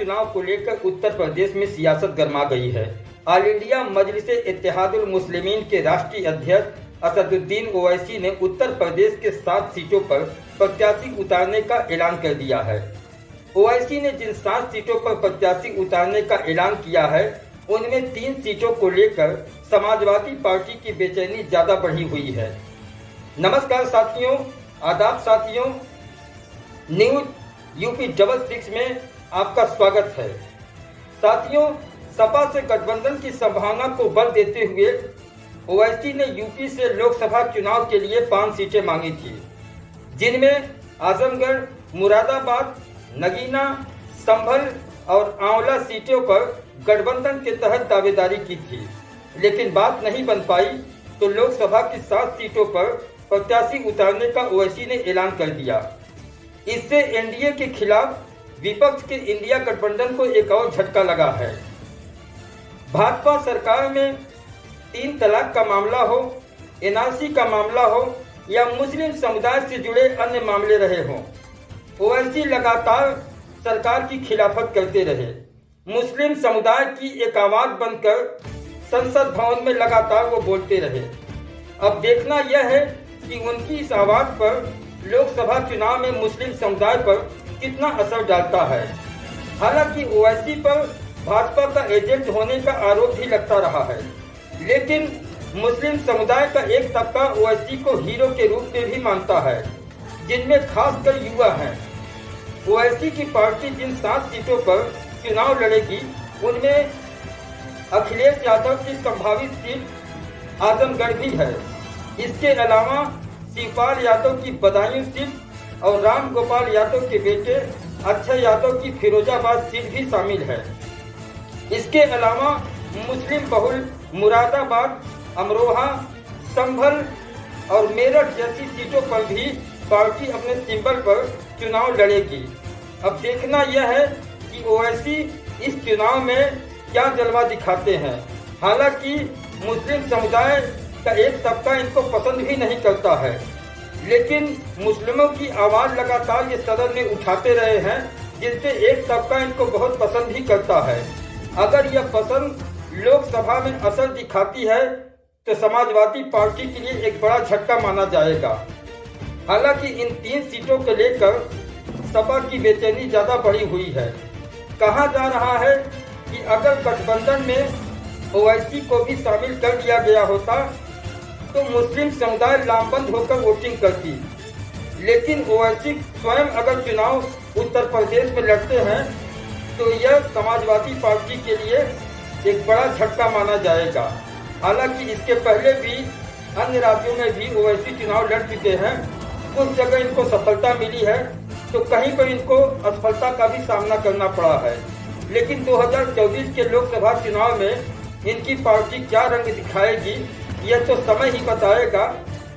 चुनाव को लेकर उत्तर प्रदेश में सियासत गर्मा गई है। ऑल इंडिया मजलिस-ए-इत्तेहादुल मुस्लिमीन के राष्ट्रीय अध्यक्ष असदुद्दीन ओवैसी ने उत्तर प्रदेश के 7 सीटों पर प्रत्याशी उतारने का ऐलान कर दिया है। ओवैसी ने जिन 7 सीटों पर प्रत्याशी उतारने का ऐलान किया है, उनमें 3 सीटों को लेकर समाजवादी पार्टी की बेचैनी ज्यादा बढ़ी हुई है। नमस्कार साथियों, आदाब साथियों, न्यूज यूपी 66 में आपका स्वागत है। साथियों, सपा से गठबंधन की संभावना को बल देते हुए ओवैसी ने यूपी से लोकसभा चुनाव के लिए 5 सीटें मांगी थी, जिनमें आजमगढ़, मुरादाबाद, नगीना, संभल और आंवला सीटों पर गठबंधन के तहत दावेदारी की थी, लेकिन बात नहीं बन पाई तो लोकसभा की 7 सीटों पर प्रत्याशी उतारने का ओवैसी ने ऐलान कर दिया। इससे एनडीए के खिलाफ विपक्ष के इंडिया गठबंधन को एक और झटका लगा है। भाजपा सरकार में 3 तलाक का मामला हो, एनआरसी का मामला हो या मुस्लिम समुदाय से जुड़े अन्य मामले रहे हों, ओवैसी लगातार सरकार की खिलाफत करते रहे। मुस्लिम समुदाय की एक आवाज बनकर संसद भवन में लगातार वो बोलते रहे। अब देखना यह है कि उनकी इस आवाज पर लोकसभा चुनाव में मुस्लिम समुदाय पर कितना असर डालता है। हालांकि ओवैसी पर भाजपा का एजेंट होने का आरोप भी लगता रहा है, लेकिन मुस्लिम समुदाय का एक तबका ओवैसी को हीरो के रूप में भी मानता है, जिनमें खासकर युवा हैं। ओवैसी की पार्टी जिन 7 सीटों पर चुनाव लड़ेगी, उनमें अखिलेश यादव की संभावित सीट आजमगढ़ भी है। इसके अलावा शिवपाल यादव की बदायूं सीट और राम गोपाल यादव के बेटे अक्षय यादव की फिरोजाबाद सीट भी शामिल है। इसके अलावा मुस्लिम बहुल मुरादाबाद, अमरोहा, संभल और मेरठ जैसी सीटों पर भी पार्टी अपने सिंबल पर चुनाव लड़ेगी। अब देखना यह है कि ओवैसी इस चुनाव में क्या जलवा दिखाते हैं। हालांकि मुस्लिम समुदाय का एक तबका इनको पसंद भी नहीं करता है, लेकिन मुस्लिमों की आवाज लगातार ये सदन में उठाते रहे हैं, जिनसे एक तबका इनको बहुत पसंद भी करता है। अगर यह पसंद लोकसभा में असर दिखाती है तो समाजवादी पार्टी के लिए एक बड़ा झटका माना जाएगा। हालांकि इन 3 सीटों को लेकर सपा की बेचैनी ज्यादा बढ़ी हुई है। कहा जा रहा है कि अगर गठबंधन में ओवैसी को भी शामिल कर दिया गया होता तो मुस्लिम समुदाय लामबंद होकर वोटिंग करती, लेकिन ओवैसी स्वयं अगर चुनाव उत्तर प्रदेश में लड़ते हैं तो यह समाजवादी पार्टी के लिए एक बड़ा झटका माना जाएगा। हालांकि इसके पहले भी अन्य राज्यों में भी ओवैसी चुनाव लड़ चुके हैं। कुछ जगह इनको सफलता मिली है तो कहीं पर इनको असफलता का भी सामना करना पड़ा है, लेकिन 2024 के लोकसभा चुनाव में इनकी पार्टी क्या रंग दिखाएगी, यह तो समय ही बताएगा।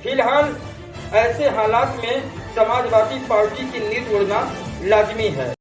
फिलहाल ऐसे हालात में समाजवादी पार्टी की नींद उड़ना लाजमी है।